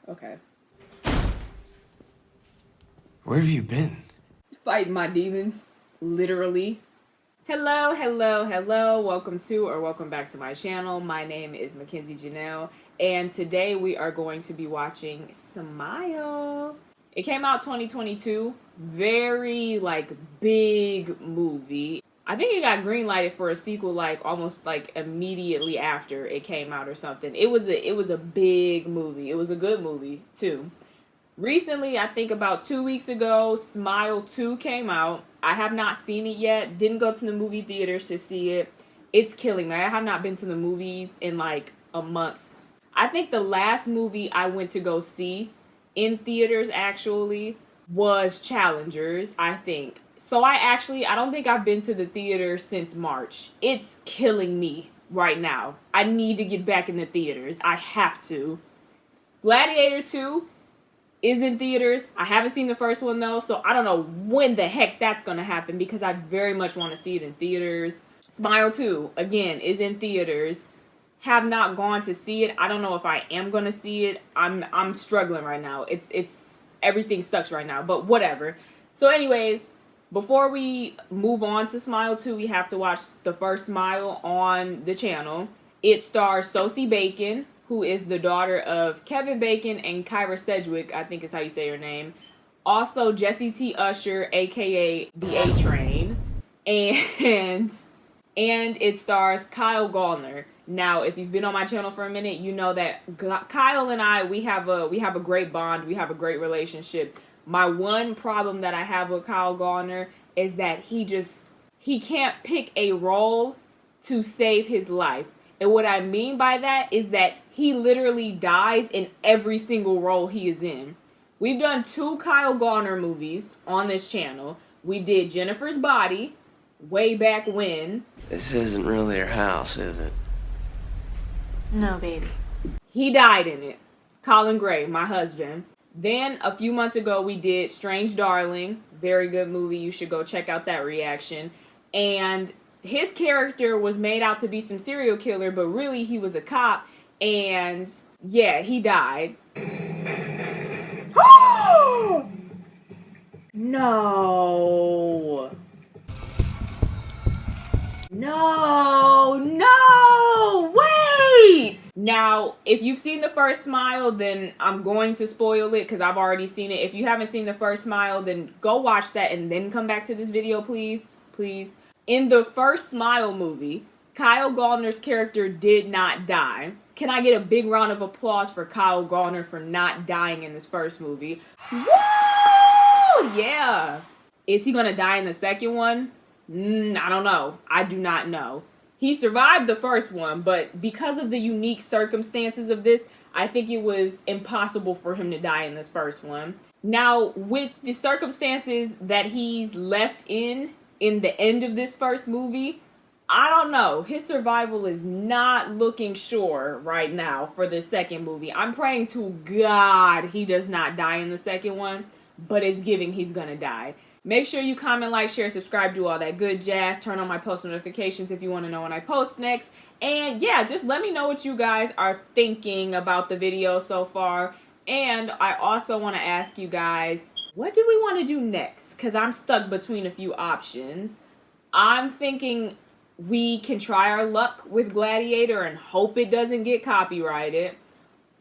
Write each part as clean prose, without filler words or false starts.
Okay. Where have you been? Fighting my demons, literally. Hello. Welcome to or welcome back to my channel. My name is Makenzie Janel, and today we are going to be watching Smile. It came out 2022. Very big movie. I think it got greenlighted for a sequel almost immediately after it came out or something. It was a big movie. It was a good movie too. Recently, I think about 2 weeks ago, Smile 2 came out. I have not seen it yet. Didn't go to the movie theaters to see it. It's killing me. I have not been to the movies in a month. I think the last movie I went to go see in theaters actually was Challengers, I think. So I don't think I've been to the theater since March. It's killing me right now. I need to get back in the theaters. I have to. Gladiator 2 is in theaters. I haven't seen the first one though, so I don't know when the heck that's gonna happen because I very much want to see it in theaters. Smile 2, again, is in theaters. Have not gone to see it. I don't know if I am gonna see it. I'm struggling right now. It's everything sucks right now, but whatever. So anyways, before we move on to Smile 2, we have to watch the first Smile on the channel. It stars Sosie Bacon, who is the daughter of Kevin Bacon and Kyra Sedgwick, I think is how you say her name. Also, Jesse T. Usher, aka the A-Train. And it stars Kyle Gallner. Now, if you've been on my channel for a minute, you know that Kyle and I, we have a great bond. We have a great relationship. My one problem that I have with Kyle Gallner is that he can't pick a role to save his life. And what I mean by that is that he literally dies in every single role he is in. We've done 2 Kyle Gallner movies on this channel. We did Jennifer's Body way back when. This isn't really your house, is it? No, baby. He died in it. Colin Gray, my husband. Then a few months ago we did Strange Darling. Very good movie. You should go check out that reaction. And his character was made out to be some serial killer, but really he was a cop. And yeah, he died. No. No, wait! Now, if you've seen the first Smile, then I'm going to spoil it because I've already seen it. If you haven't seen the first Smile, then go watch that and then come back to this video, please. Please. In the first Smile movie, Kyle Gallner's character did not die. Can I get a big round of applause for Kyle Gallner for not dying in this first movie? Woo! Yeah. Is he gonna die in the second one? I don't know. I do not know. He survived the first one, but because of the unique circumstances of this, I think it was impossible for him to die in this first one. Now, with the circumstances that he's left in the end of this first movie, I don't know. His survival is not looking sure right now for the second movie. I'm praying to God he does not die in the second one, but it's giving he's gonna die. Make sure you comment, like, share, subscribe, do all that good jazz. Turn on my post notifications if you want to know when I post next. And yeah, just let me know what you guys are thinking about the video so far. And I also want to ask you guys, what do we want to do next? Because I'm stuck between a few options. I'm thinking we can try our luck with Gladiator and hope it doesn't get copyrighted.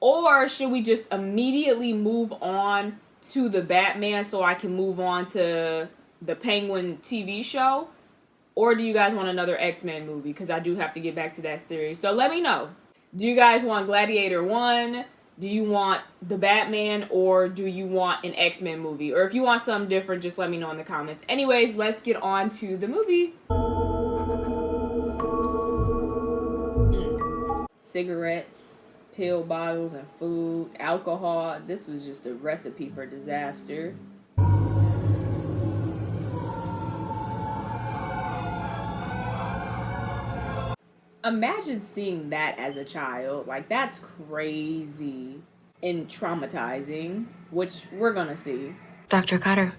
Or should we just immediately move on to the Batman so I can move on to the Penguin TV show? Or do you guys want another X-Men movie? Because I do have to get back to that series. So let me know. Do you guys want Gladiator 1? Do you want the Batman? Or do you want an X-Men movie? Or if you want something different, just let me know in the comments. Anyways, let's get on to the movie. Cigarettes, pill bottles, and food, alcohol. This was just a recipe for disaster. Imagine seeing that as a child. Like, that's crazy and traumatizing, which we're gonna see. Dr. Cutter.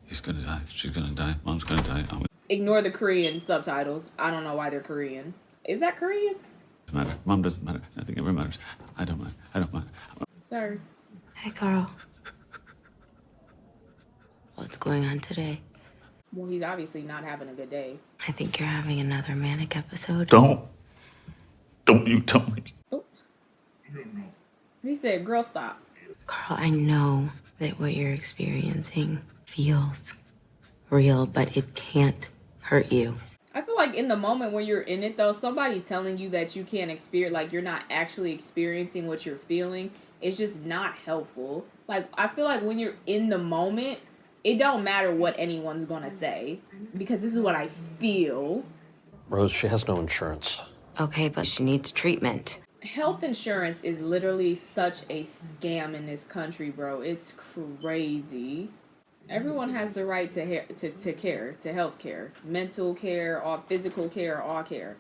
He's gonna die. She's gonna die. Mom's gonna die. Ignore the Korean subtitles. I don't know why they're Korean. Is that Korean? Doesn't matter. Mom doesn't matter. Nothing ever matters. I don't mind. Sorry. Hey, Carl. What's going on today? Well, he's obviously not having a good day. I think you're having another manic episode. Don't you tell me. Oh. He said, girl, stop. Carl, I know that what you're experiencing feels real, but it can't hurt you. I feel like in the moment when you're in it, though, somebody telling you that you can't experience, like you're not actually experiencing what you're feeling, is just not helpful. Like, I feel like when you're in the moment, it don't matter what anyone's gonna say, because this is what I feel. Rose, she has no insurance. Okay, but she needs treatment. Health insurance is literally such a scam in this country, bro. It's crazy. Everyone has the right to care, to health care, mental care, or physical care, all care.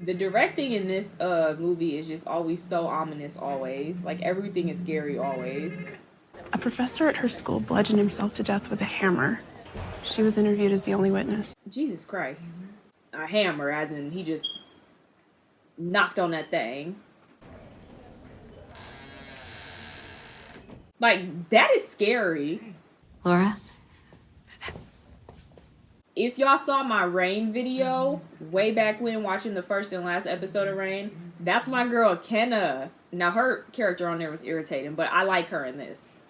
The directing in this movie is just always so ominous, always. Like, everything is scary, always. A professor at her school bludgeoned himself to death with a hammer. She was interviewed as the only witness. Jesus Christ. A hammer, as in he just knocked on that thing. Like, that is scary. Laura? If y'all saw my Rain video way back when, watching the first and last episode of Rain, that's my girl Kenna. Now, her character on there was irritating, but I like her in this.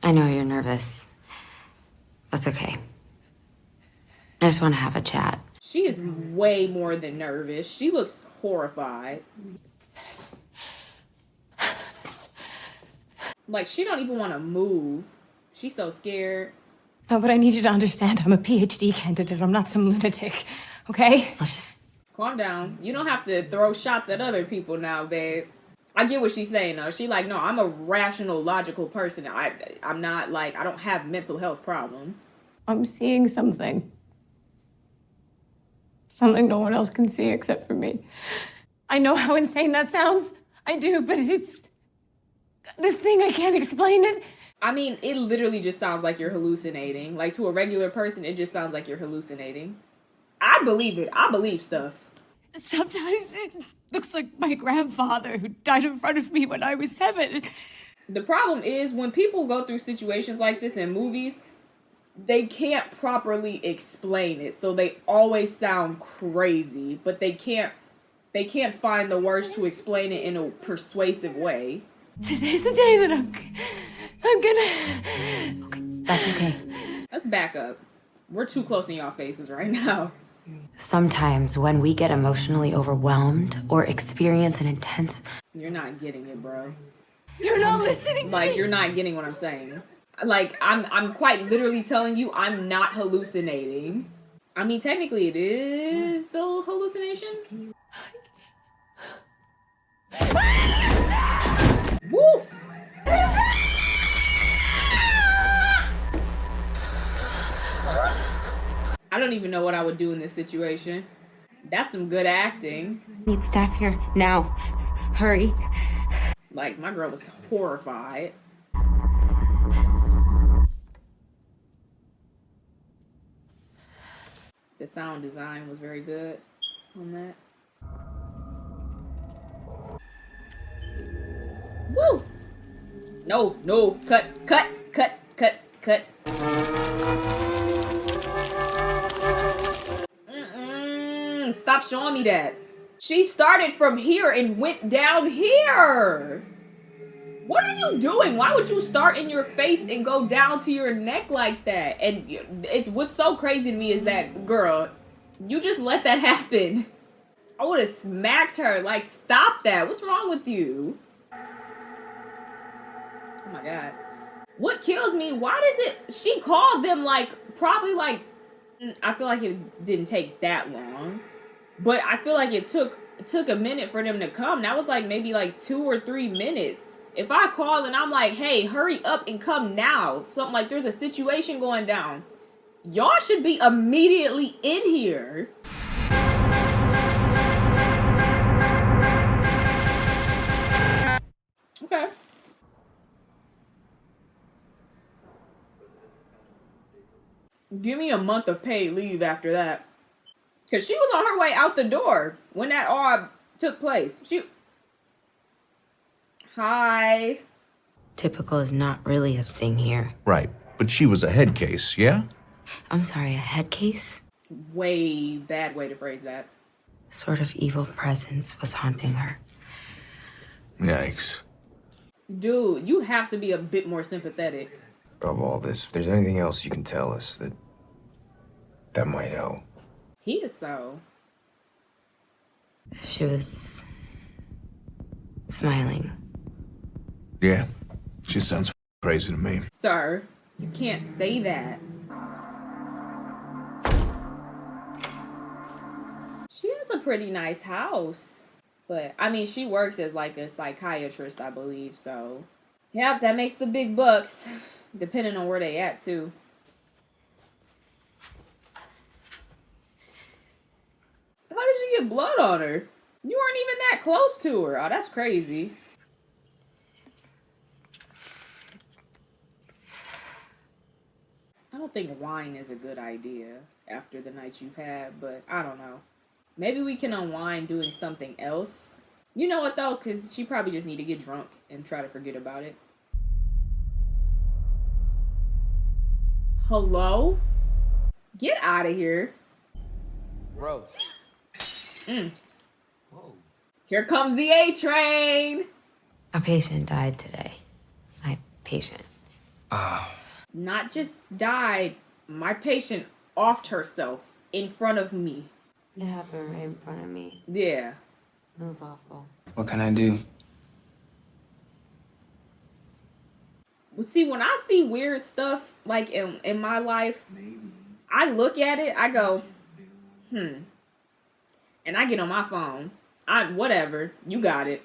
I know you're nervous. That's okay. I just want to have a chat. She is way more than nervous. She looks horrified. Like, she don't even want to move. She's so scared. No, but I need you to understand I'm a PhD candidate. I'm not some lunatic, okay? Let's just... Calm down. You don't have to throw shots at other people now, babe. I get what she's saying, though. She like, no, I'm a rational, logical person. I'm not, like, I don't have mental health problems. I'm seeing something. Something no one else can see except for me. I know how insane that sounds. I do, but it's... this thing, I can't explain it. I mean, it literally just sounds like you're hallucinating. Like, to a regular person, it just sounds like you're hallucinating. I believe it. I believe stuff. Sometimes it looks like my grandfather who died in front of me when I was 7. The problem is, when people go through situations like this in movies, they can't properly explain it. So they always sound crazy, but they can't find the words to explain it in a persuasive way. Today's the day that I'm gonna... Okay, that's okay. Let's back up. We're too close in y'all faces right now. Sometimes when we get emotionally overwhelmed or experience an intense... You're not getting it, bro. You're not listening to Like, me. you're not getting what I'm saying. Like, I'm quite literally telling you I'm not hallucinating. I mean, technically it is a hallucination. Woo! I don't even know what I would do in this situation. That's some good acting. Need staff here now. Hurry. Like, my girl was horrified. The sound design was very good on that. Woo! No, cut. Stop showing me that. She started from here and went down here. What are you doing? Why would you start in your face and go down to your neck like that? And it's what's so crazy to me is that, girl, you just let that happen. I would have smacked her. Like, stop that. What's wrong with you? Oh my God. What kills me, why does it... She called them, like, probably, like... I feel like it didn't take that long. But I feel like it took a minute for them to come. That was, like, maybe, like, 2 or 3 minutes. If I call and I'm like, hey, hurry up and come now. Something like there's a situation going down. Y'all should be immediately in here. Okay. Give me a month of paid leave after that. Because she was on her way out the door when that all took place. Hi. Typical is not really a thing here. Right, but she was a head case, yeah? I'm sorry, a head case? Way bad way to phrase that. A sort of evil presence was haunting her. Yikes. Dude, you have to be a bit more sympathetic. Of all this, if there's anything else you can tell us that might help. He is so. She was smiling. Yeah, she sounds crazy to me. Sir, you can't say that. She has a pretty nice house. But, I mean, she works as like a psychiatrist, I believe, so. Yep, that makes the big bucks. Depending on where they at, too. How did you get blood on her? You weren't even that close to her. Oh, that's crazy. I don't think wine is a good idea after the night you've had, but I don't know. Maybe we can unwind doing something else. You know what, though? Because she probably just need to get drunk and try to forget about it. Hello? Get out of here. Rose. Here comes the A train. A patient died today. My patient. Not just died. My patient offed herself in front of me. It happened right in front of me. Yeah. It was awful. What can I do? But see, when I see weird stuff, like in my life, I look at it, I go, and I get on my phone. Whatever, you got it.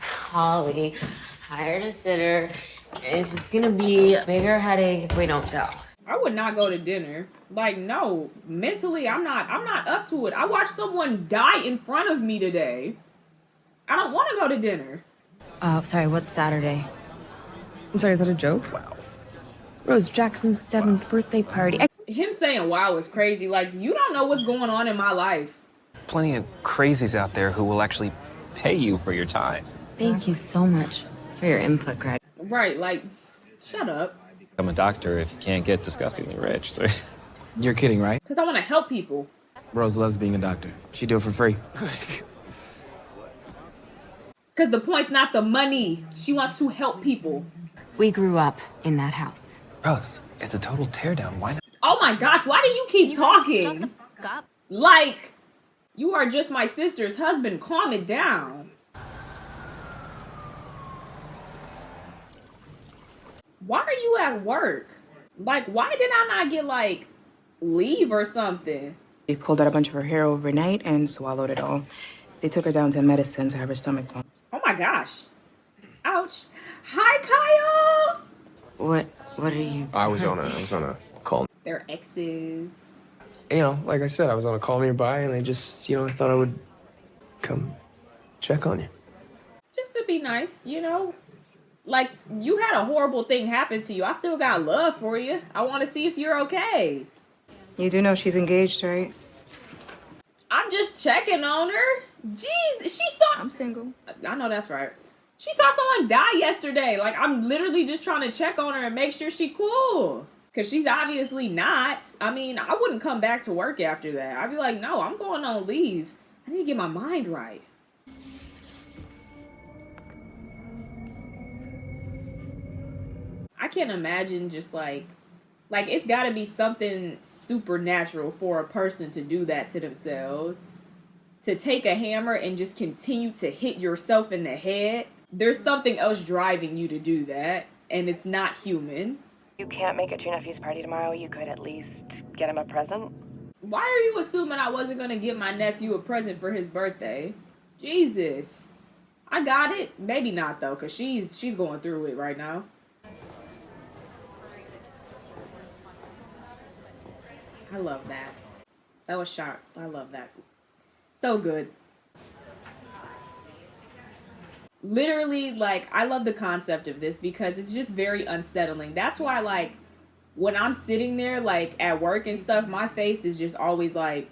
Holly hired a sitter. It's just gonna be a bigger headache if we don't go. I would not go to dinner. Like, no, mentally, I'm not up to it. I watched someone die in front of me today. I don't want to go to dinner. Oh, sorry, what's Saturday? I'm sorry, is that a joke? Wow. Rose Jackson's 7th birthday party. Him saying wow is crazy. Like, you don't know what's going on in my life. Plenty of crazies out there who will actually pay you for your time. Thank you so much for your input, Greg. Right, like, shut up. I'm a doctor if you can't get disgustingly rich, so... You're kidding, right? Because I want to help people. Rose loves being a doctor. She'd do it for free. Because the point's not the money. She wants to help people. We grew up in that house. Rose, it's a total teardown. Why not? Oh my gosh, why do you keep talking? Shut the fuck up. Like, you are just my sister's husband. Calm it down. Why are you at work? Like, why did I not get, like, leave or something? They pulled out a bunch of her hair overnight and swallowed it all. They took her down to medicine to have her stomach pumped. Oh my gosh. Ouch. Hi, Kyle. What are you... I was on a call. They're exes. You know, like I said, I was on a call nearby, and I just, I thought I would come check on you. Just to be nice, you know? Like, you had a horrible thing happen to you. I still got love for you. I want to see if you're okay. You do know she's engaged, right? I'm just checking on her. Jeez, she saw... I'm single. I know that's right. She saw someone die yesterday. Like, I'm literally just trying to check on her and make sure she's cool. Because she's obviously not. I mean, I wouldn't come back to work after that. I'd be like, no, I'm going on leave. I need to get my mind right. I can't imagine just like it's got to be something supernatural for a person to do that to themselves. To take a hammer and just continue to hit yourself in the head. There's something else driving you to do that, and it's not human. You can't make it to your nephew's party tomorrow. You could at least get him a present. Why are you assuming I wasn't going to get my nephew a present for his birthday? Jesus. I got it. Maybe not, though, because she's going through it right now. I love that. That was sharp. I love that. So good. Literally, like, I love the concept of this because it's just very unsettling. That's why, like, when I'm sitting there, like, at work and stuff, my face is just always, like...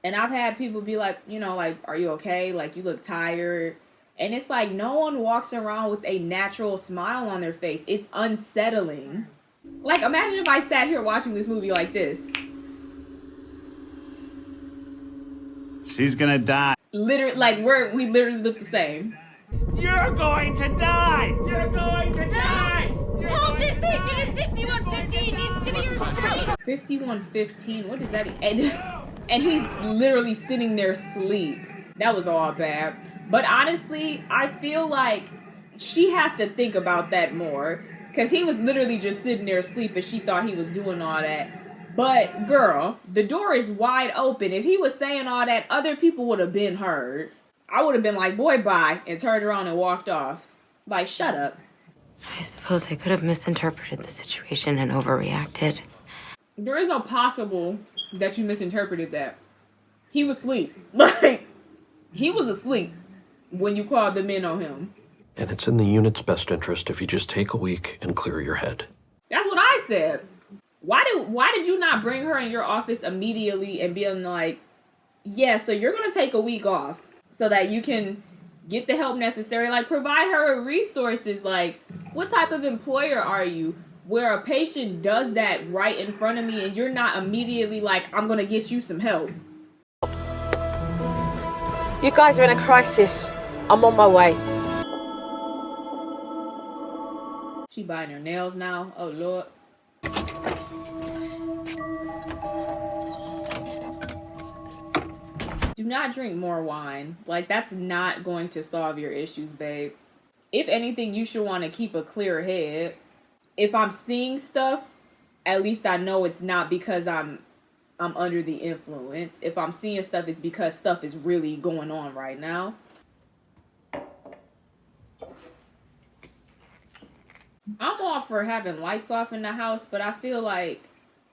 And I've had people be like, like, are you okay? Like, you look tired. And it's like no one walks around with a natural smile on their face. It's unsettling. Like, imagine if I sat here watching this movie like this. She's gonna die. Literally, like, we literally look the same. You're going to die! You're going to die! Hold this patient is 5115 needs to be restrained. 5115, what is that? And he's literally sitting there asleep. That was all bad. But honestly, I feel like she has to think about that more. Because he was literally just sitting there asleep and she thought he was doing all that. But, girl, the door is wide open. If he was saying all that, other people would have been heard. I would have been like, boy, bye, and turned around and walked off. Like, shut up. I suppose I could have misinterpreted the situation and overreacted. There is no possible that you misinterpreted that. He was asleep. Like, he was asleep when you called them in on him. And it's in the unit's best interest if you just take a week and clear your head. That's what I said. Why did you not bring her in your office immediately and be like, yeah, so you're going to take a week off so that you can get the help necessary? Like, provide her with resources. Like, what type of employer are you where a patient does that right in front of me and you're not immediately like, I'm going to get you some help? You guys are in a crisis. I'm on my way. She biting her nails now. Oh, Lord. Do not drink more wine. Like, that's not going to solve your issues, babe. If anything, you should want to keep a clear head. If I'm seeing stuff, at least I know it's not because I'm under the influence. If I'm seeing stuff, it's because stuff is really going on right now. I'm all for having lights off in the house, but I feel like,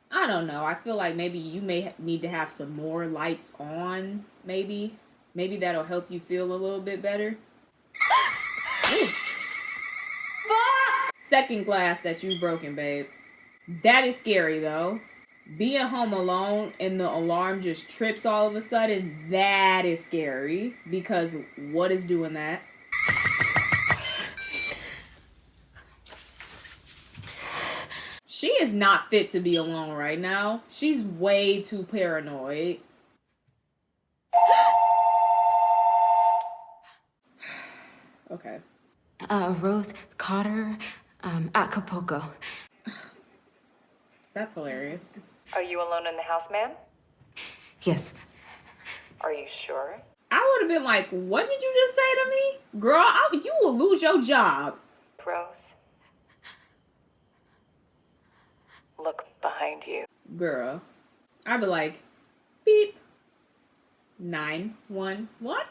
I don't know. I feel like maybe you may need to have some more lights on, maybe. Maybe that'll help you feel a little bit better. Second glass that you've broken, babe. That is scary, though. Being home alone and the alarm just trips all of a sudden, that is scary. Because what is doing that? She is not fit to be alone right now. She's way too paranoid. Okay. Rose Cotter, Acapulco. That's hilarious. Are you alone in the house, ma'am? Yes. Are you sure? I would have been like, what did you just say to me? Girl, you will lose your job. Rose? Look behind you. Girl. I'd be like, beep. 911.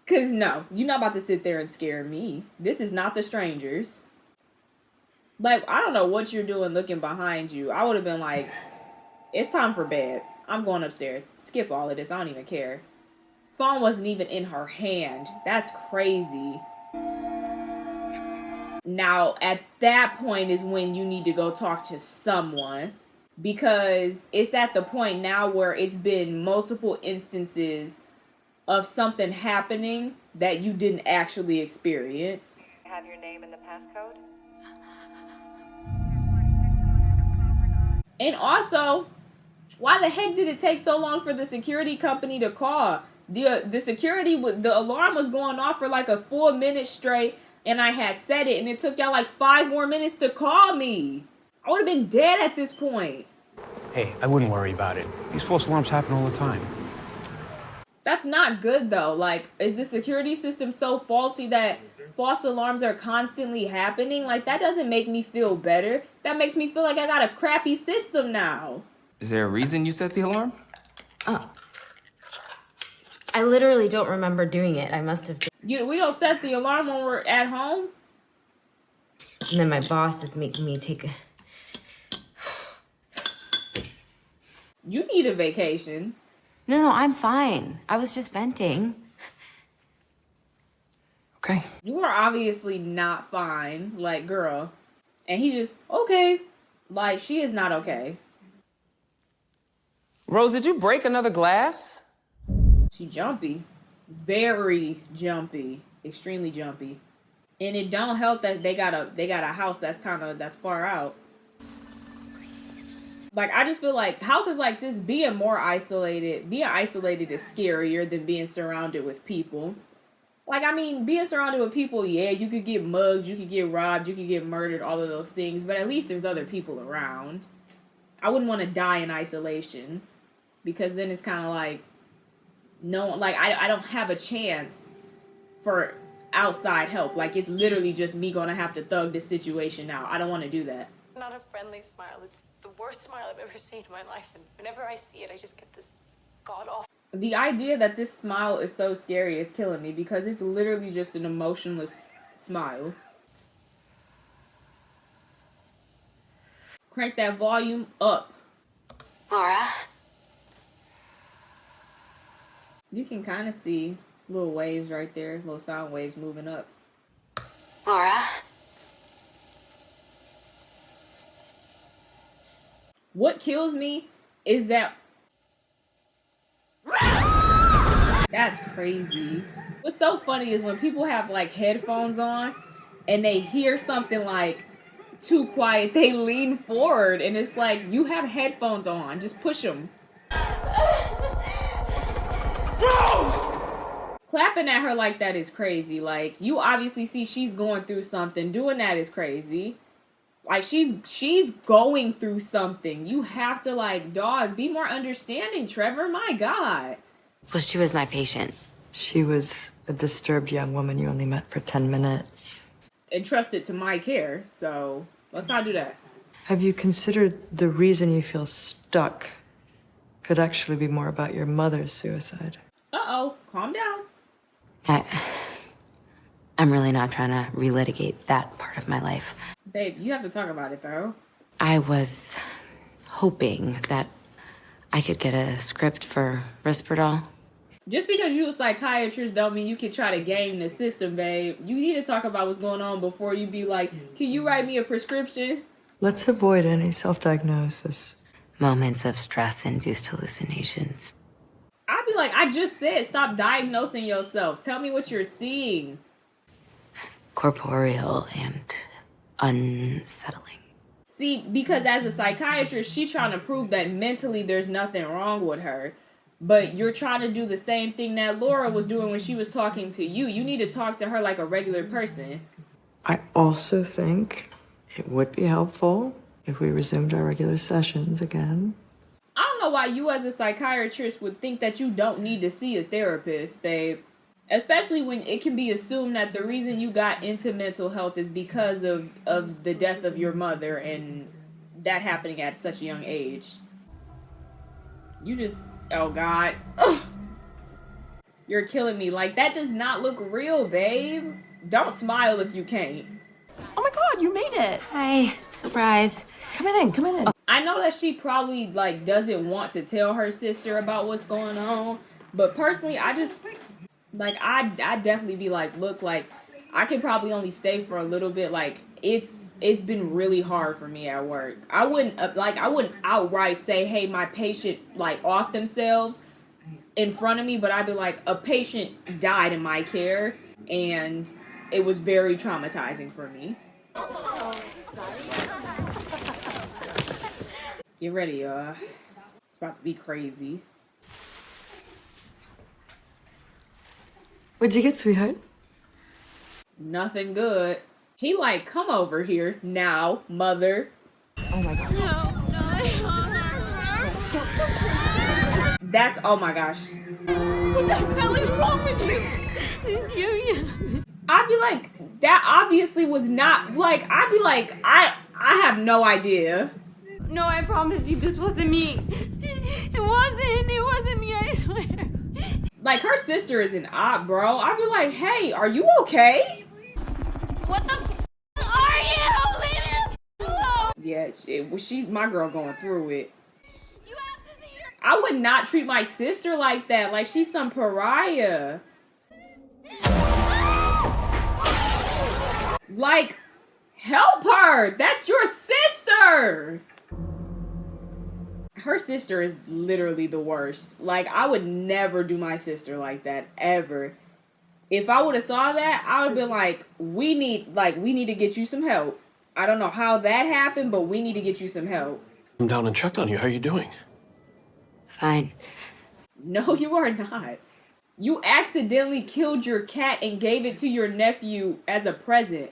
Cause no, you're not about to sit there and scare me. This is not The Strangers. Like, I don't know what you're doing looking behind you. I would have been like, it's time for bed. I'm going upstairs. Skip all of this. I don't even care. Phone wasn't even in her hand. That's crazy. Now, at that point is when you need to go talk to someone. Because it's at the point now where it's been multiple instances of something happening that you didn't actually experience. Have your name in the passcode? And also, why the heck did it take so long for the security company to call? The security, the alarm was going off for like a full minute straight, and I had set it, and it took y'all like 5 more minutes to call me. I would have been dead at this point. Hey, I wouldn't worry about it. These false alarms happen all the time. That's not good, though. Like, is the security system so faulty that false alarms are constantly happening? Like, that doesn't make me feel better. That makes me feel like I got a crappy system now. Is there a reason you set the alarm? I literally don't remember doing it. I must have. We don't set the alarm when we're at home? And then my boss is making me take a. You need a vacation. No, I'm fine. I was just venting. Okay. You are obviously not fine. Like, girl. And he just, okay. Like, she is not okay. Rose, did you break another glass? She jumpy. Very jumpy. extremely jumpy. And it don't help that they got a house that's far out. Like, I just feel like houses like this, being isolated is scarier than being surrounded with people. Like, I mean, being surrounded with people, yeah, you could get mugged, you could get robbed, you could get murdered, all of those things, but at least there's other people around. I wouldn't want to die in isolation, because then it's kind of like, no, like, I don't have a chance for outside help. Like, it's literally just me gonna have to thug this situation out. I don't want to do that. Not a friendly smile. It's the worst smile I've ever seen in my life, and whenever I see it, I just get this god-awful. The idea that this smile is so scary is killing me, because it's literally just an emotionless smile. Crank that volume up. Laura? You can kind of see little waves right there, little sound waves moving up. Laura? What kills me is that... That's crazy. What's so funny is when people have like headphones on and they hear something like too quiet, they lean forward, and it's like, you have headphones on, just push them. Clapping at her like that is crazy. Like, you obviously see she's going through something. Doing that is crazy. Like, she's going through something. You have to, like, dog, be more understanding, Trevor. My God. Well, she was my patient. She was a disturbed young woman you only met for 10 minutes. Entrusted to my care, so let's not do that. Have you considered the reason you feel stuck could actually be more about your mother's suicide? Uh-oh, calm down. I'm really not trying to relitigate that part of my life. Babe, you have to talk about it, though. I was hoping that I could get a script for Risperdal. Just because you're a psychiatrist don't mean you can try to game the system, babe. You need to talk about what's going on before you be like, can you write me a prescription? Let's avoid any self-diagnosis. Moments of stress-induced hallucinations. I'd be like, I just said, stop diagnosing yourself. Tell me what you're seeing. Corporeal and unsettling. See, because as a psychiatrist, she's trying to prove that mentally there's nothing wrong with her. But you're trying to do the same thing that Laura was doing when she was talking to you. You need to talk to her like a regular person. I also think it would be helpful if we resumed our regular sessions again. I don't know why you as a psychiatrist would think that you don't need to see a therapist, babe. Especially when it can be assumed that the reason you got into mental health is because of the death of your mother and that happening at such a young age. You just... Oh, God. Ugh. You're killing me. Like, that does not look real, babe. Don't smile if you can't. Oh my God, you made it! Hi, surprise. Come in, come in. I know that she probably, like, doesn't want to tell her sister about what's going on. But personally, I just... Like, I'd definitely be like, look, like, I could probably only stay for a little bit. Like, it's been really hard for me at work. I wouldn't outright say, hey, my patient, like, off themselves in front of me. But I'd be like, a patient died in my care. And it was very traumatizing for me. Get ready, it's about to be crazy. What'd you get, sweetheart? Nothing good. He like, come over here now, mother. Oh my God. No. That's, oh my gosh. What the hell is wrong with you? I'd be like, that obviously was not, like, I'd be like, I have no idea. No, I promise you this wasn't me. It wasn't me, I swear. Like, her sister is an op, bro. I'd be like, hey, are you okay? What the are you? Leave me alone. Yeah, she's my girl going through it. You have to see her. I would not treat my sister like that. Like, she's some pariah. Like, help her. That's your sister. Her sister is literally the worst. Like, I would never do my sister like that, ever. If I would have saw that, I would have been like, we need to get you some help. I don't know how that happened, but we need to get you some help. I'm down and checked on you. How are you doing? Fine. No, you are not. You accidentally killed your cat and gave it to your nephew as a present.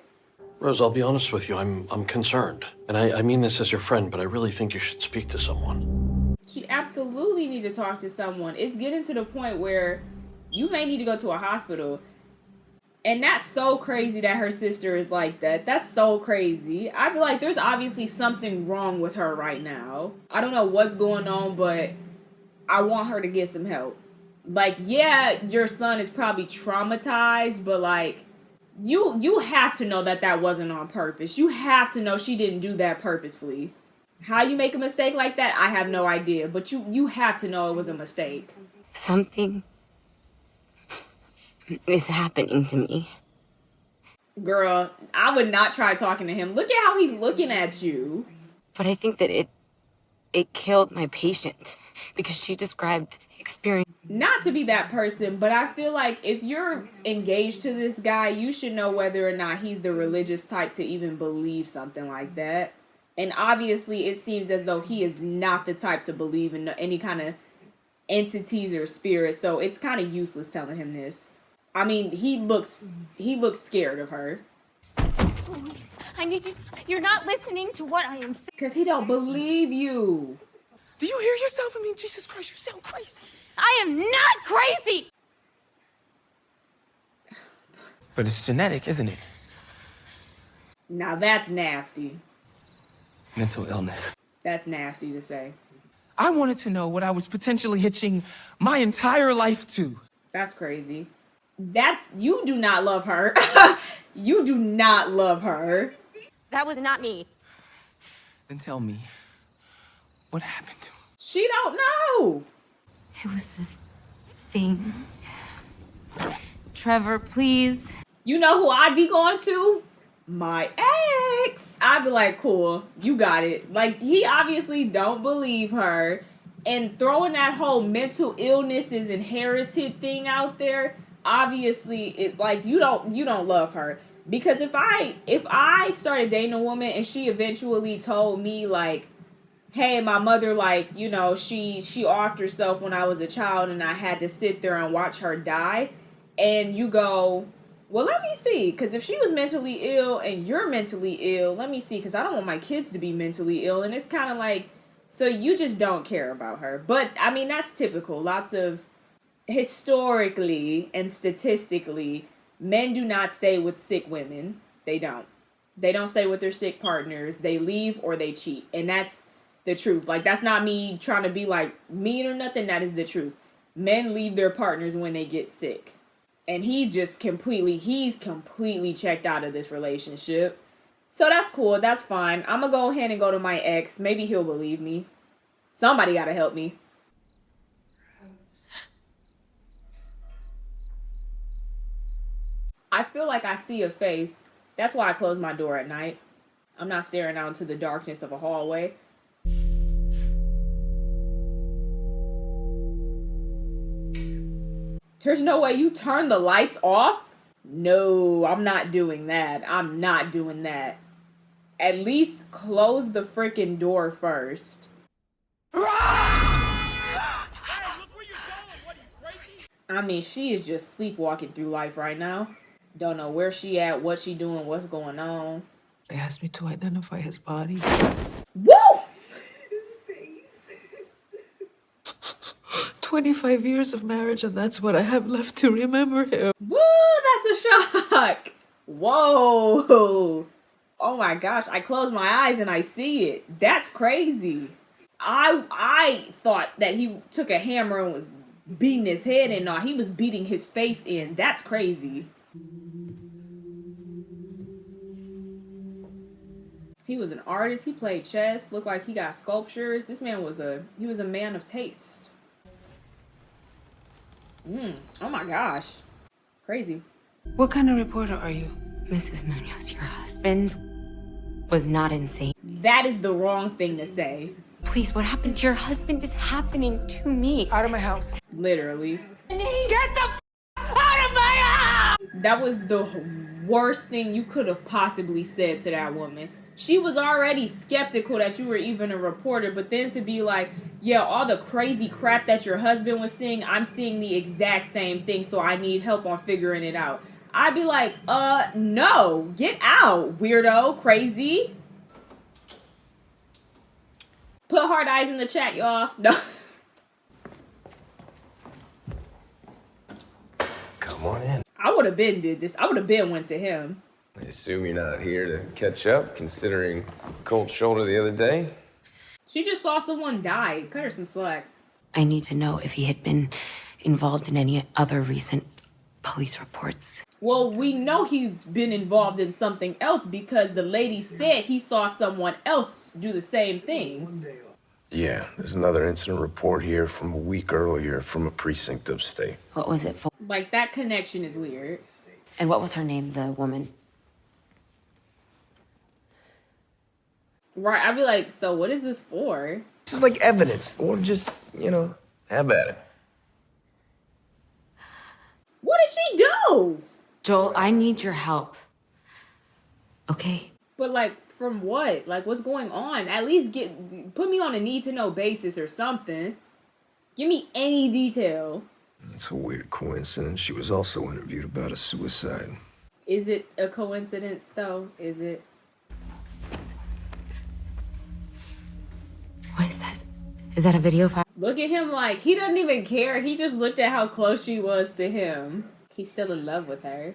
Rose, I'll be honest with you. I'm concerned. And I mean this as your friend, but I really think you should speak to someone. She absolutely need to talk to someone. It's getting to the point where you may need to go to a hospital. And that's so crazy that her sister is like that. That's so crazy. I feel like there's obviously something wrong with her right now. I don't know what's going on, but I want her to get some help. Like, yeah, your son is probably traumatized, but like, you have to know that wasn't on purpose. You have to know she didn't do that purposefully. How you make a mistake like that, I have no idea. But you have to know it was a mistake. Something is happening to me. Girl, I would not try talking to him. Look at how he's looking at you. But I think that it killed my patient because she described experience. Not to be that person, but I feel like if you're engaged to this guy, you should know whether or not he's the religious type to even believe something like that. And obviously, it seems as though he is not the type to believe in any kind of entities or spirits, so it's kind of useless telling him this. I mean, he looks scared of her. I need you. You're not listening to what I am saying. Because he don't believe you. Do you hear yourself? I mean, Jesus Christ, you sound crazy. I am not crazy. But it's genetic, isn't it? Now that's nasty. Mental illness. That's nasty to say. I wanted to know what I was potentially hitching my entire life to. That's crazy. You do not love her. You do not love her. That was not me. Then tell me, what happened to him? She don't know. It was this thing. Trevor, please. You know who I'd be going to? My ex. I'd be like, cool, you got it. Like, he obviously don't believe her. And throwing that whole mental illness is inherited thing out there, obviously, it like you don't love her. Because if I started dating a woman and she eventually told me like, hey, my mother, like, you know, she offed herself when I was a child and I had to sit there and watch her die, and you go, well, let me see, because if she was mentally ill and you're mentally ill, let me see, because I don't want my kids to be mentally ill. And it's kind of like, so you just don't care about her. But, I mean, that's typical. Lots of, historically and statistically, men do not stay with sick women. They don't. They don't stay with their sick partners. They leave or they cheat. And that's the truth. Like, that's not me trying to be, like, mean or nothing. That is the truth. Men leave their partners when they get sick. And he's completely checked out of this relationship. So that's cool. That's fine. I'm going to go ahead and go to my ex. Maybe he'll believe me. Somebody got to help me. I feel like I see a face. That's why I close my door at night. I'm not staring out into the darkness of a hallway. There's no way you turn the lights off? No, I'm not doing that. I'm not doing that. At least close the freaking door first. I mean, she is just sleepwalking through life right now. Don't know where she at, what she doing, what's going on. They asked me to identify his body. Woo! 25 years of marriage, and that's what I have left to remember him. Woo! That's a shock! Whoa! Oh my gosh, I close my eyes and I see it. That's crazy. I thought that he took a hammer and was beating his head in. No, he was beating his face in. That's crazy. He was an artist. He played chess. Looked like he got sculptures. This man was a man of taste. Oh my gosh. Crazy. What kind of reporter are you? Mrs. Munoz, your husband was not insane. That is the wrong thing to say. Please, what happened to your husband is happening to me. Out of my house. Literally. Get the out of my house! That was the worst thing you could have possibly said to that woman. She was already skeptical that you were even a reporter, but then to be like, yeah, all the crazy crap that your husband was seeing, I'm seeing the exact same thing, so I need help on figuring it out. I'd be like, no, get out, weirdo, crazy. Put hard eyes in the chat, y'all. No. Come on in. I would have been did this. I would have been went to him. I assume you're not here to catch up, considering cold shoulder the other day. She just saw someone die. Cut her some slack. I need to know if he had been involved in any other recent police reports. Well, we know he's been involved in something else because the lady said he saw someone else do the same thing. Yeah, there's another incident report here from a week earlier from a precinct upstate. What was it for? Like, that connection is weird. And what was her name, the woman? Right, I'd be like, so what is this for? This is like evidence, or just, have at it. What did she do? Joel, I need your help. Okay? But, like, from what? Like, what's going on? At least put me on a need-to-know basis or something. Give me any detail. It's a weird coincidence. She was also interviewed about a suicide. Is it a coincidence, though? Is it? What is this? Is that a video file? Look at him like, he doesn't even care. He just looked at how close she was to him. He's still in love with her.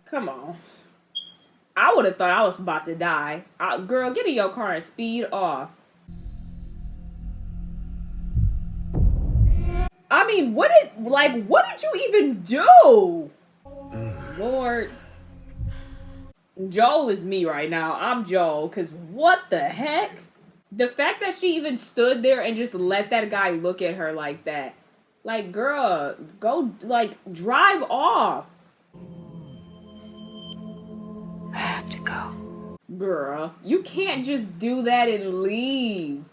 Come on. I would have thought I was about to die. Girl, get in your car and speed off. I mean, what did you even do? Lord. Joel is me right now. I'm Joel, because what the heck? The fact that she even stood there and just let that guy look at her like that. Like, girl, go, drive off. I have to go. Girl, you can't just do that and leave.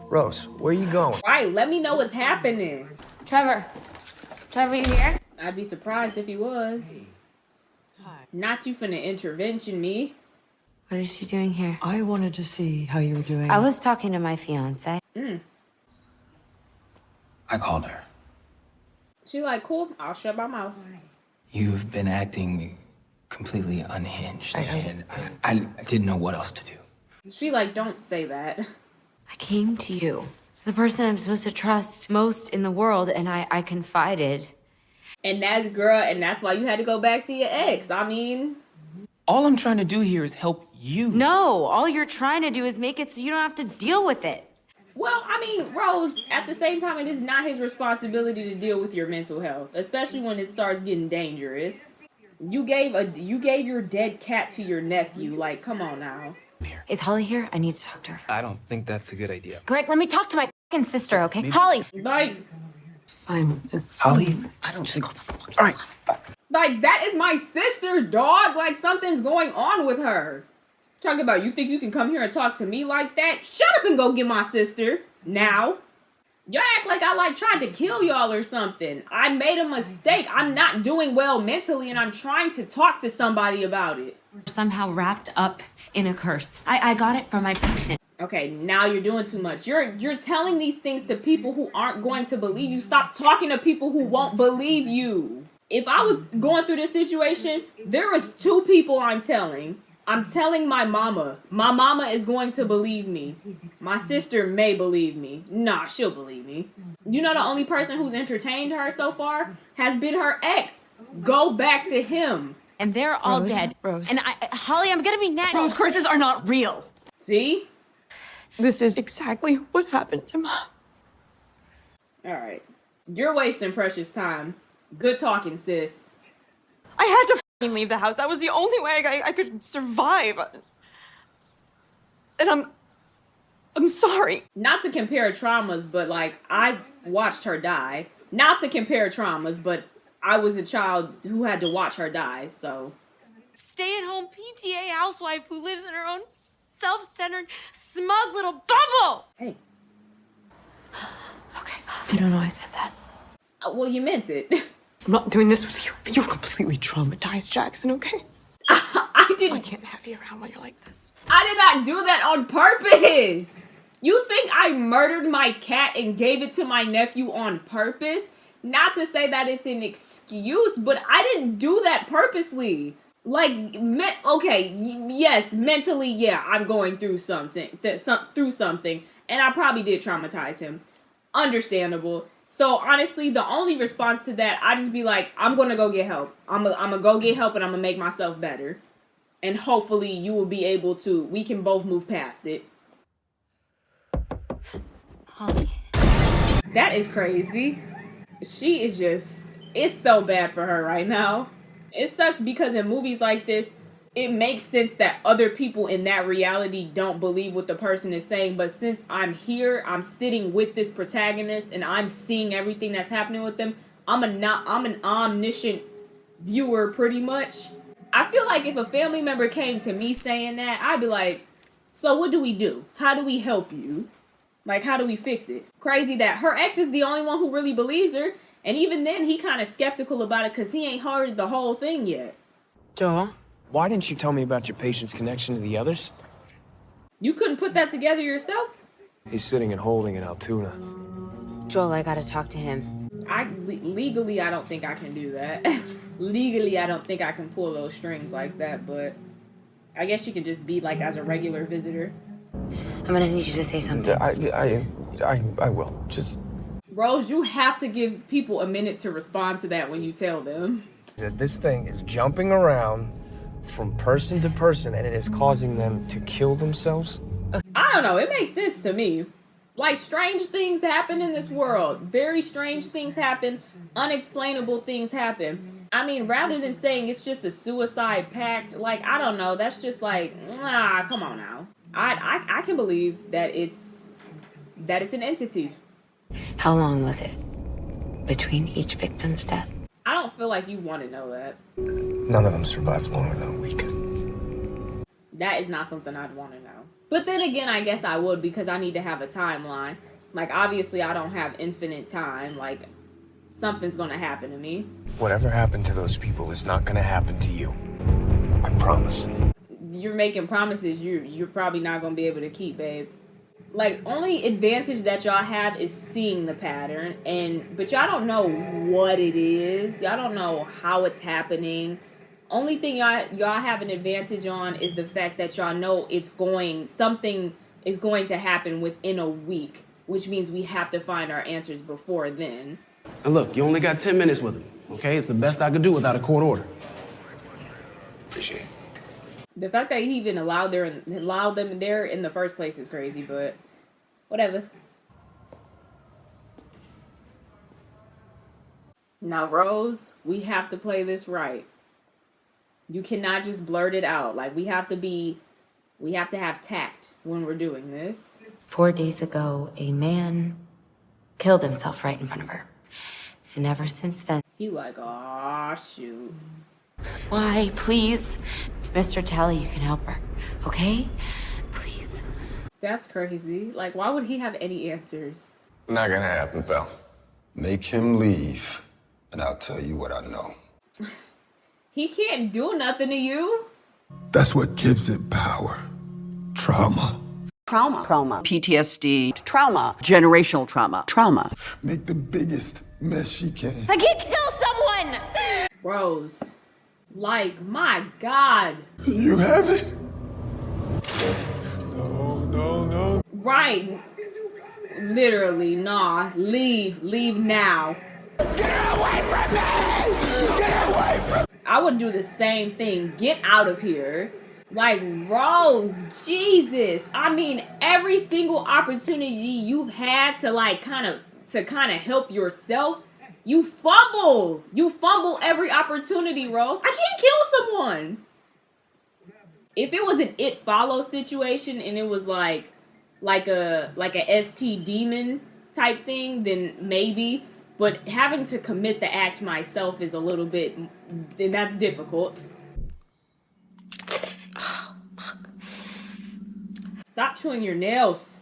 Rose, where are you going? Right, let me know what's happening. Trevor, you here? I'd be surprised if he was. Not you finna intervention me. What is she doing here? I wanted to see how you were doing. I was talking to my fiance. I called her. She like, cool, I'll shut my mouth. You've been acting completely unhinged, and I didn't know what else to do. She like, don't say that. I came to you, the person I'm supposed to trust most in the world, and I confided. And that's why you had to go back to your ex. I mean... All I'm trying to do here is help you. No, all you're trying to do is make it so you don't have to deal with it. Well, I mean, Rose, at the same time, it is not his responsibility to deal with your mental health, especially when it starts getting dangerous. You gave your dead cat to your nephew. Like, come on now. Is Holly here? I need to talk to her. I don't think that's a good idea. Greg, let me talk to my fucking sister, okay? Holly! Like... It's fine. It's Holly? Just call the fucking All right. Like, that is my sister, dog. Like, something's going on with her. Talking about, you think you can come here and talk to me like that? Shut up and go get my sister. Now. Y'all act like I, tried to kill y'all or something. I made a mistake. I'm not doing well mentally, and I'm trying to talk to somebody about it. Somehow wrapped up in a curse. I got it from my patient. Okay, now you're doing too much. You're telling these things to people who aren't going to believe you. Stop talking to people who won't believe you. If I was going through this situation, there was 2 people I'm telling. I'm telling my mama. My mama is going to believe me. My sister may believe me. Nah, she'll believe me. You know the only person who's entertained her so far has been her ex. Go back to him. And they're all dead. Rose. And Holly, I'm gonna be next. Rose, curses are not real. See? This is exactly what happened to Mom. Alright. You're wasting precious time. Good talking, sis. I had to fucking leave the house. That was the only way I could survive. And I'm sorry. Not to compare traumas, but I watched her die. Not to compare traumas, but I was a child who had to watch her die, so. Stay-at-home PTA housewife who lives in her own self-centered, smug little bubble. Hey. Okay. I don't know I said that. Well, you meant it. I'm not doing this with you. You've completely traumatized Jackson, okay? I didn't. I can't have you around when you're like this. I did not do that on purpose. You think I murdered my cat and gave it to my nephew on purpose? Not to say that it's an excuse, but I didn't do that purposely. Like, okay, yes, mentally, yeah, I'm going through something, and I probably did traumatize him. Understandable. So honestly, the only response to that, I just be like, I'm gonna go get help. I'm gonna go get help, and I'm gonna make myself better. And hopefully you will be able to, we can both move past it. Holly. That is crazy. She is just, it's so bad for her right now. It sucks because in movies like this, it makes sense that other people in that reality don't believe what the person is saying. But since I'm here, I'm sitting with this protagonist and I'm seeing everything that's happening with them, I'm an omniscient viewer pretty much. I feel like if a family member came to me saying that, I'd be like, so what do we do? How do we help you? Like, how do we fix it? Crazy that her ex is the only one who really believes her. And even then, he kind of skeptical about it because he ain't heard the whole thing yet. Joel? Why didn't you tell me about your patient's connection to the others? You couldn't put that together yourself? He's sitting and holding in Altoona. Joel, I gotta talk to him. Legally, I don't think I can do that. Legally, I don't think I can pull those strings like that, but I guess you can just be like as a regular visitor. I'm gonna need you to say something. I will. Just... Rose, you have to give people a minute to respond to that when you tell them. This thing is jumping around from person to person and it is causing them to kill themselves. I don't know, it makes sense to me. Like, strange things happen in this world. Very strange things happen. Unexplainable things happen. I mean, rather than saying it's just a suicide pact, like, I don't know, that's just like, come on now. I can believe that it's an entity. How long was it between each victim's death? I don't feel like you want to know that. None of them survived longer than a week. That is not something I'd want to know. But then again, I guess I would because I need to have a timeline. Like, obviously, I don't have infinite time. Like, something's going to happen to me. Whatever happened to those people is not going to happen to you. I promise. You're making promises you're probably not going to be able to keep, babe. Like, only advantage that y'all have is seeing the pattern, but y'all don't know what it is. Y'all don't know how it's happening. Only thing y'all have an advantage on is the fact that y'all know something is going to happen within a week, which means we have to find our answers before then. And look, you only got 10 minutes with him, okay? It's the best I could do without a court order. Appreciate it. The fact that he even allowed them there in the first place is crazy, but whatever. Now, Rose, we have to play this right. You cannot just blurt it out. Like, we have to have tact when we're doing this. 4 days ago, a man killed himself right in front of her. And ever since then... He like, aw, shoot. Why, please? Mr. Talley, you can help her, okay? Please. That's crazy. Like, why would he have any answers? Not gonna happen, pal. Make him leave, and I'll tell you what I know. He can't do nothing to you. That's what gives it power. Trauma. Trauma. PTSD. Trauma. Generational trauma. Trauma. Make the biggest mess she can. I can't kill someone! Rose. Like, my God. You have it? No. Right. Literally, nah. Leave now. Get away from me! Get away from me! I would do the same thing. Get out of here. Like, Rose, Jesus. I mean, every single opportunity you've had to kind of help yourself, you fumble. You fumble every opportunity, Rose. I can't kill someone. If it was an It Follows situation and it was like a ST demon type thing, then maybe. But having to commit the act myself is a little bit, then that's difficult. Stop chewing your nails.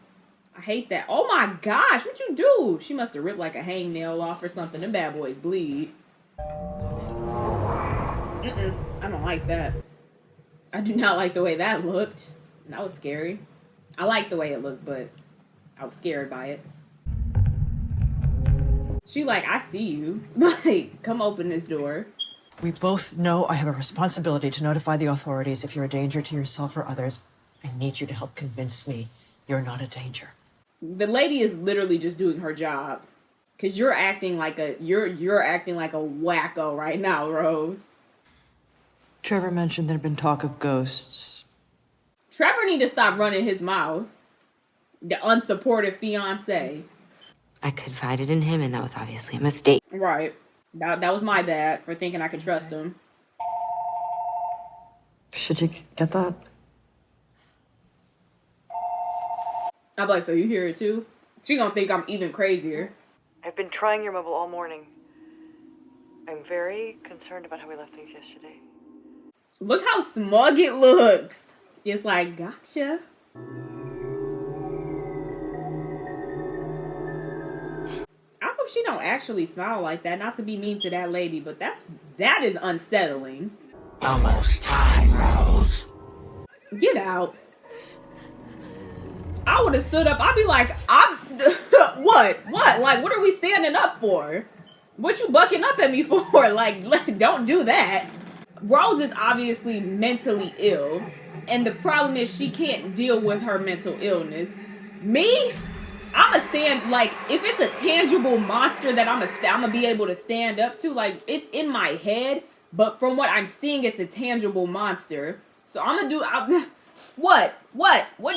I hate that. Oh my gosh, what you do? She must have ripped like a hangnail off or something. Them bad boys bleed. I don't like that. I do not like the way that looked. That was scary. I liked the way it looked, but I was scared by it. She like, I see you. Like, come open this door. We both know I have a responsibility to notify the authorities if you're a danger to yourself or others. I need you to help convince me you're not a danger. The lady is literally just doing her job. Cause you're acting like a you're acting like a wacko right now, Rose. Trevor mentioned there'd been talk of ghosts. Trevor need to stop running his mouth. The unsupportive fiance. I confided in him, and that was obviously a mistake. Right. That was my bad for thinking I could trust him. Should you get that? I'm like, so you hear it too? She gonna think I'm even crazier. I've been trying your mobile all morning. I'm very concerned about how we left things yesterday. Look how smug it looks. It's like, gotcha. I hope she don't actually smile like that. Not to be mean to that lady, but that is unsettling. Almost time, Rose. Get out. I would have stood up. I'd be like, what? Like, what are we standing up for? What you bucking up at me for? Like, don't do that. Rose is obviously mentally ill. And the problem is she can't deal with her mental illness. Me? I'ma stand, like, if it's a tangible monster that I'ma be able to stand up to, like, it's in my head, but from what I'm seeing, it's a tangible monster. So I'ma do, what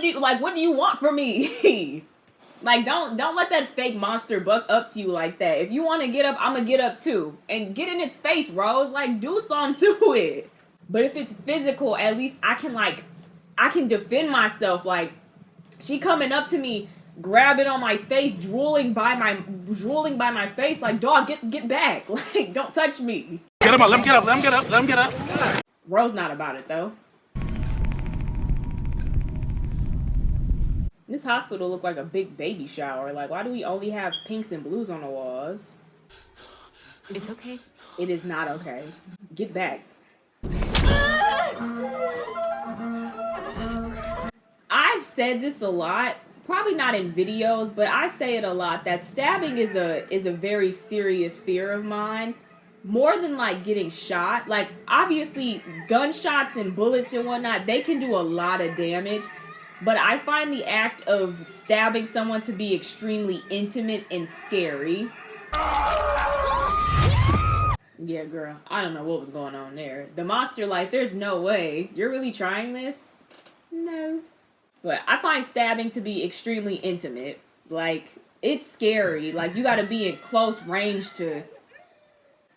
do you want from me? Like, don't let that fake monster buck up to you like that. If you want to get up, I'ma get up too. And get in its face, Rose. Like, do something to it. But if it's physical, at least I can defend myself. Like, she coming up to me, grabbing on my face, drooling by my face. Like, dog, get back. Like, don't touch me. Get him up, let him get up, let him get up, let him get up. Rose not about it, though. This hospital looked like a big baby shower. Like, why do we only have pinks and blues on the walls? It's okay. It is not okay. Get back. I've said this a lot, probably not in videos, but I say it a lot, that stabbing is a very serious fear of mine. More than like getting shot. Like, obviously gunshots and bullets and whatnot, they can do a lot of damage. But I find the act of stabbing someone to be extremely intimate and scary. Yeah, girl, I don't know what was going on there. The monster, like, there's no way. You're really trying this? No. But I find stabbing to be extremely intimate. Like, it's scary. Like, you gotta be in close range to...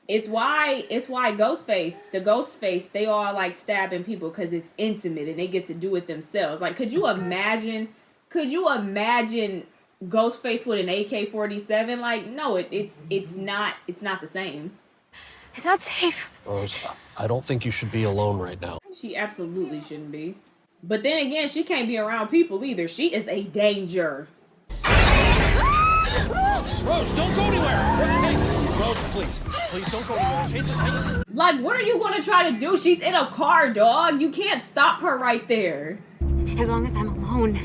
It's why Ghostface, they all like stabbing people because it's intimate and they get to do it themselves. Like, could you imagine Ghostface with an AK-47? Like, no, it's not the same. It's not safe. Rose, I don't think you should be alone right now. She absolutely shouldn't be. But then again, she can't be around people either. She is a danger. Rose, don't go anywhere! Hey, Rose, please don't go anywhere. Like, what are you gonna try to do? She's in a car, dog. You can't stop her right there. As long as I'm alone,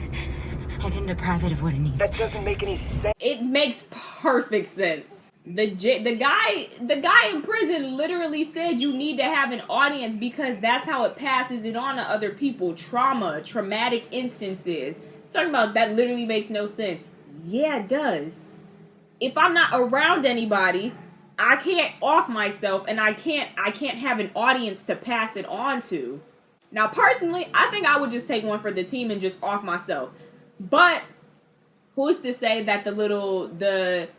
I can deprive it of what it needs. That doesn't make any sense. It makes perfect sense. The guy in prison literally said you need to have an audience because that's how it passes it on to other people. Traumatic instances. Talking about that literally makes no sense. Yeah, it does. If I'm not around anybody, I can't off myself, and I can't have an audience to pass it on to. Now, personally, I think I would just take one for the team and just off myself. But who's to say that the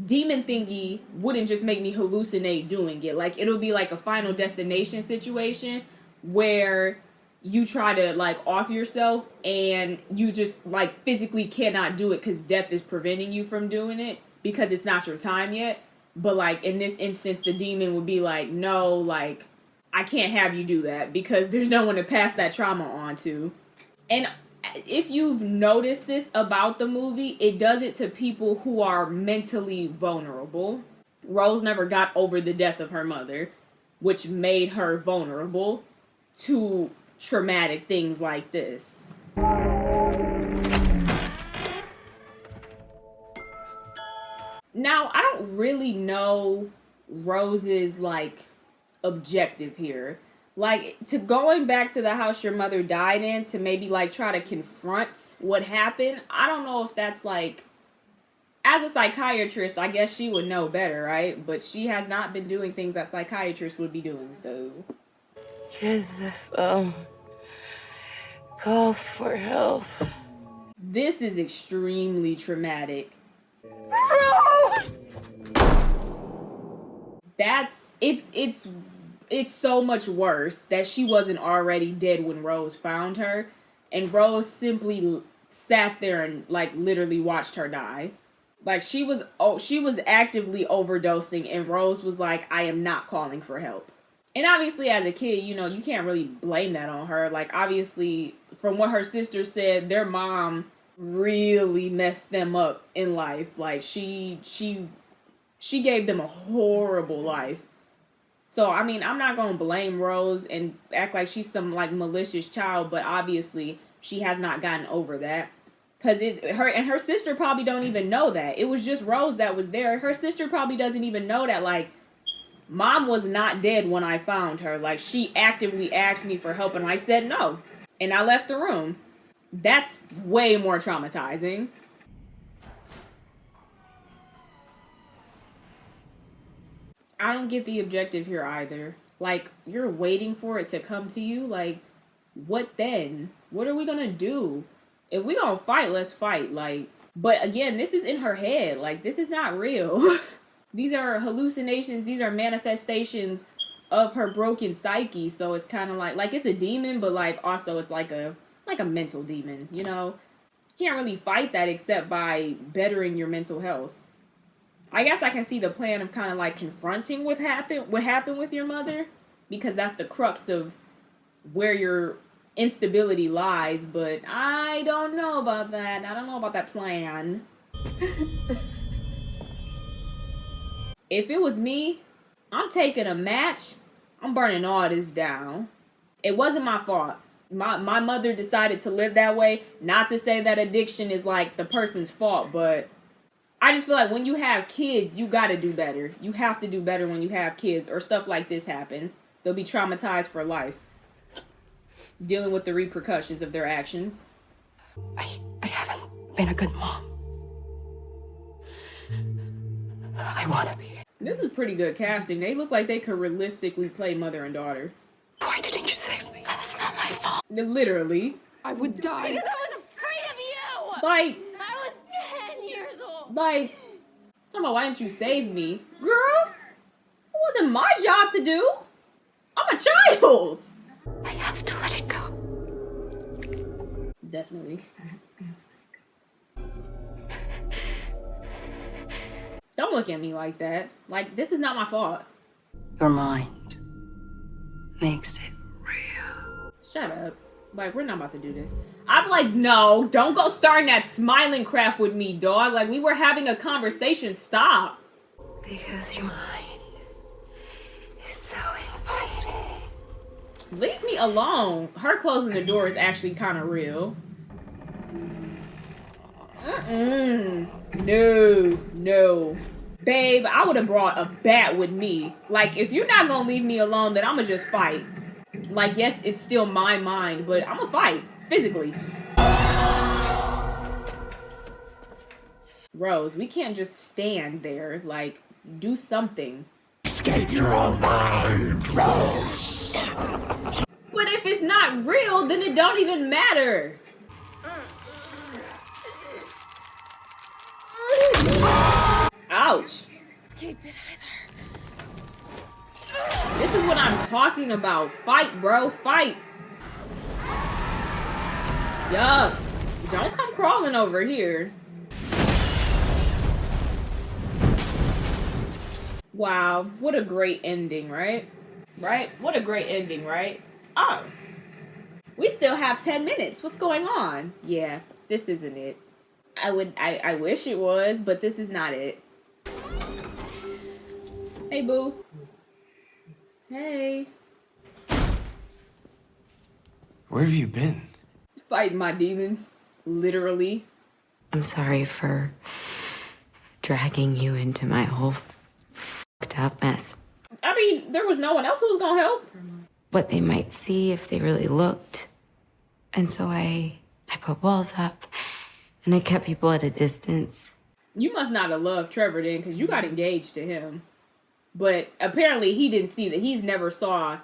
demon thingy wouldn't just make me hallucinate doing it? Like, it'll be like a Final Destination situation where you try to like off yourself and you just like physically cannot do it because death is preventing you from doing it because it's not your time yet. But like in this instance, the demon would be like, no, like I can't have you do that because there's no one to pass that trauma on to. And if you've noticed this about the movie, it does it to people who are mentally vulnerable. Rose never got over the death of her mother, which made her vulnerable to traumatic things like this. Now, I don't really know Rose's, like, objective here. Like, to going back to the house your mother died in to maybe, like, try to confront what happened, I don't know if that's, like... As a psychiatrist, I guess she would know better, right? But she has not been doing things that psychiatrists would be doing, so... Kids, call for help. This is extremely traumatic. It's so much worse that she wasn't already dead when Rose found her, and Rose simply sat there and, like, literally watched her die. Like, she was actively overdosing, and Rose was like, I am not calling for help. And obviously, as a kid, you know, you can't really blame that on her. Like, obviously, from what her sister said, their mom really messed them up in life. Like, she gave them a horrible life. So, I mean, I'm not going to blame Rose and act like she's some, like, malicious child, but obviously, she has not gotten over that. Because her sister probably don't even know that. It was just Rose that was there. Her sister probably doesn't even know that, like, Mom was not dead when I found her. Like, she actively asked me for help, and I said no. And I left the room. That's way more traumatizing. I don't get the objective here either. Like, you're waiting for it to come to you? Like, what then? What are we gonna do? If we gonna fight, let's fight. Like, but again, this is in her head. Like, this is not real. These are hallucinations. These are manifestations of her broken psyche. So it's kind of like it's a demon, but like also it's like a mental demon, you know? You can't really fight that except by bettering your mental health. I guess I can see the plan of kind of like confronting what happened with your mother, because that's the crux of where your instability lies, but I don't know about that. I don't know about that plan. If it was me, I'm taking a match. I'm burning all this down. It wasn't my fault. My mother decided to live that way. Not to say that addiction is like the person's fault, but I just feel like when you have kids, you gotta do better. You have to do better when you have kids, or stuff like this happens. They'll be traumatized for life, dealing with the repercussions of their actions. I haven't been a good mom. I want to be. This is pretty good casting. They look like they could realistically play mother and daughter. Why didn't you save me? That's not my fault. Literally. I would die. Because I was afraid of you! Like, I was 10 years old! like, come on, why didn't you save me? Girl, it wasn't my job to do. I'm a child. I have to let it go. Definitely. Don't look at me like that. Like, this is not my fault. Your mind makes it real. Shut up. Like, we're not about to do this. I'm like, no, don't go starting that smiling crap with me, dog. Like, we were having a conversation. Stop. Because your mind is so inviting. Leave me alone. Her closing the door is actually kind of real. No. Babe, I would have brought a bat with me. Like, if you're not gonna leave me alone, then I'm gonna just fight. Like, yes, it's still my mind, but I'm gonna fight. Physically. Rose, we can't just stand there. Like, do something. Escape your own mind, Rose. But if it's not real, then it don't even matter. Ouch. Keep it either. This is what I'm talking about. Fight, bro. Fight. Yup. Don't come crawling over here. Wow. What a great ending, right? Right? What a great ending, right? Oh. We still have 10 minutes. What's going on? Yeah, this isn't it. I wish it was, but this is not it. Hey, boo. Hey. Where have you been? Fighting my demons. Literally. I'm sorry for dragging you into my whole fucked up mess. I mean, there was no one else who was gonna help. What they might see if they really looked. And so I put walls up and I kept people at a distance. You must not have loved Trevor then, because you got engaged to him. But apparently he didn't see that. He's never saw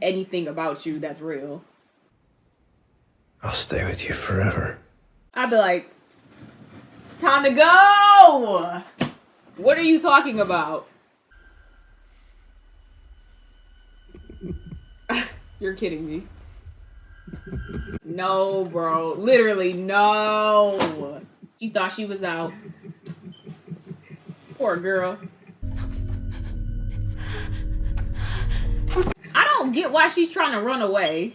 anything about you that's real. I'll stay with you forever. I'd be like, it's time to go! What are you talking about? You're kidding me. No, bro. Literally, no. She thought she was out. Poor girl. I don't get why she's trying to run away.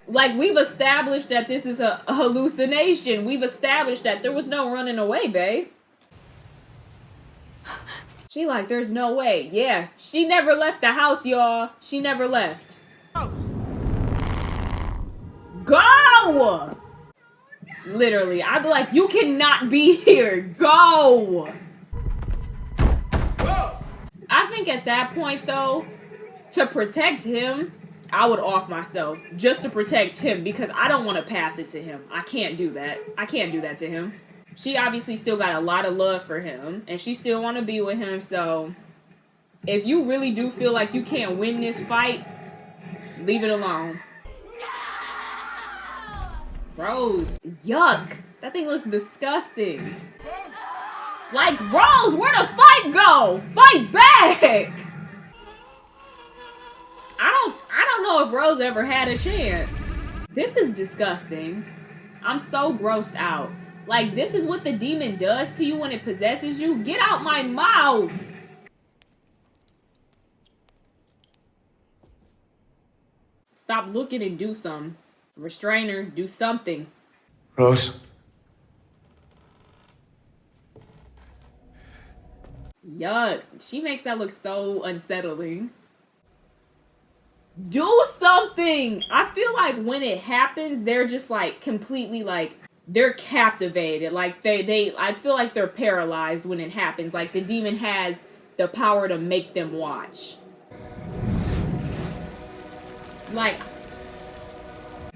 Like, we've established that this is a hallucination. We've established that there was no running away, babe. She like, there's no way. Yeah, she never left the house, y'all. She never left. Go! Literally, I'd be like, you cannot be here. Go! I think at that point, though, to protect him, I would off myself just to protect him because I don't want to pass it to him. I can't do that. I can't do that to him. She obviously still got a lot of love for him and she still want to be with him. So if you really do feel like you can't win this fight, leave it alone. Rose, yuck. That thing looks disgusting. Like, Rose, where'd the fight go? Fight back! I don't know if Rose ever had a chance. This is disgusting. I'm so grossed out. Like, this is what the demon does to you when it possesses you? Get out my mouth! Stop looking and do something. Restrain her, do something. Rose? Yuck. She makes that look so unsettling. Do something! I feel like when it happens, they're just like completely like, they're captivated. Like I feel like they're paralyzed when it happens. Like the demon has the power to make them watch. Like,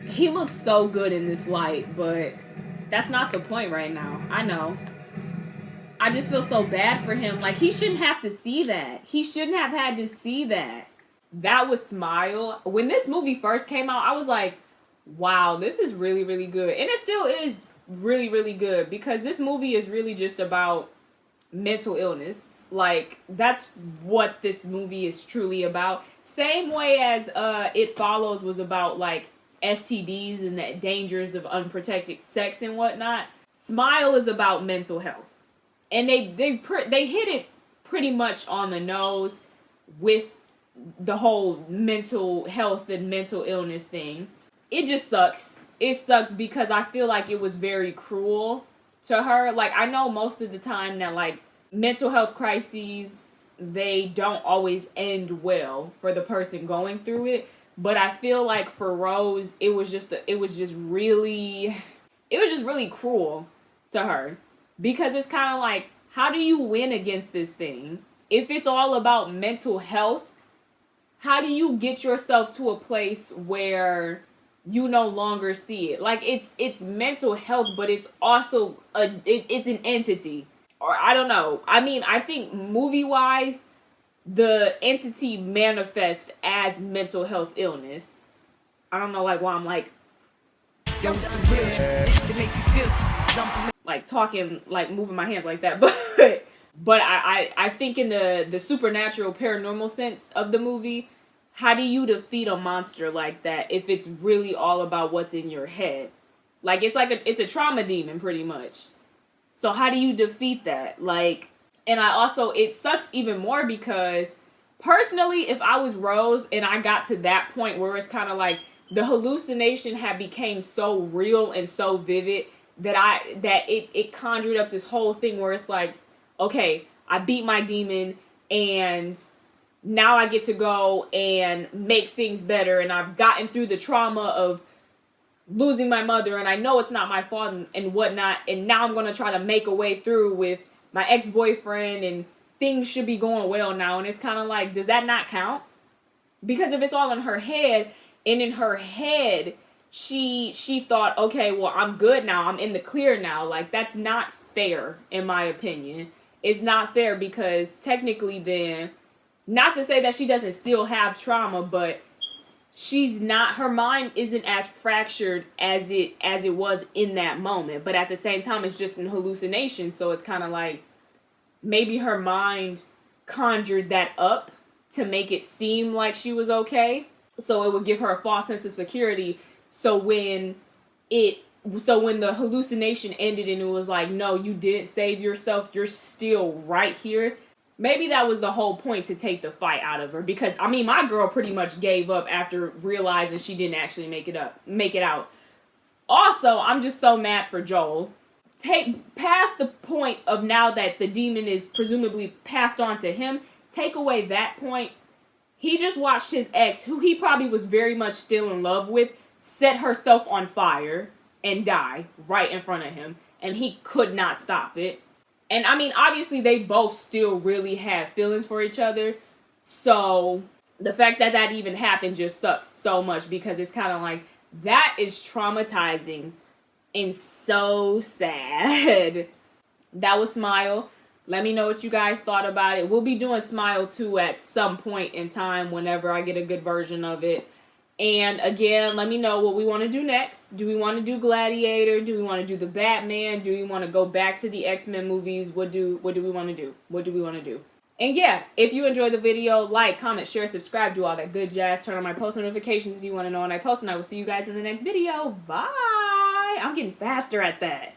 he looks so good in this light, but that's not the point right now. I know. I just feel so bad for him. Like, he shouldn't have to see that. He shouldn't have had to see that. That was Smile. When this movie first came out, I was like, wow, this is really, really good. And it still is really, really good because this movie is really just about mental illness. Like, that's what this movie is truly about. Same way as It Follows was about, like, STDs and the dangers of unprotected sex and whatnot. Smile is about mental health. And they hit it pretty much on the nose with the whole mental health and mental illness thing. It just sucks. It sucks because I feel like it was very cruel to her. Like, I know most of the time that, like, mental health crises, they don't always end well for the person going through it. But I feel like for Rose, it was just really cruel to her. Because it's kind of like, how do you win against this thing? If it's all about mental health, how do you get yourself to a place where you no longer see it? Like, it's mental health, but it's also it's an entity. Or I don't know. I mean, I think movie-wise, the entity manifests as mental health illness. I don't know, like, why I'm like, like talking, like moving my hands like that, but I think in the supernatural paranormal sense of the movie, how do you defeat a monster like that if it's really all about what's in your head? Like, it's a trauma demon pretty much. So how do you defeat that? Like, and it sucks even more because Personally, if I was Rose and I got to that point where it's kind of like the hallucination had became so real and so vivid that it conjured up this whole thing where it's like, okay, I beat my demon and now I get to go and make things better, and I've gotten through the trauma of losing my mother, and I know it's not my fault and whatnot, and now I'm going to try to make a way through with my ex-boyfriend, and things should be going well now. And it's kind of like, does that not count? Because if it's all in her head, and in her head she thought, okay, well, I'm good now, I'm in the clear now. Like, that's not fair, in my opinion. It's not fair, because technically then, not to say that she doesn't still have trauma, but she's not, her mind isn't as fractured as it was in that moment. But at the same time, it's just an hallucination. So it's kind of like, maybe her mind conjured that up to make it seem like she was okay. So it would give her a false sense of security. So when the hallucination ended and it was like, no, you didn't save yourself, you're still right here. Maybe that was the whole point, to take the fight out of her. Because, I mean, my girl pretty much gave up after realizing she didn't actually make it out. Also, I'm just so mad for Joel. Take past the point of now that the demon is presumably passed on to him, take away that point. He just watched his ex, who he probably was very much still in love with, set herself on fire and die right in front of him. And he could not stop it. And I mean, obviously they both still really have feelings for each other. So the fact that that even happened just sucks so much, because it's kind of like, that is traumatizing and so sad. That was Smile. Let me know what you guys thought about it. We'll be doing Smile 2 at some point in time, whenever I get a good version of it. And again, let me know what we want to do next. Do we want to do Gladiator? Do we want to do the Batman? Do we want to go back to the X-Men movies? What do we want to do? What do we want to do? And yeah, if you enjoyed the video, like, comment, share, subscribe, do all that good jazz. Turn on my post notifications if you want to know when I post. And I will see you guys in the next video. Bye! I'm getting faster at that.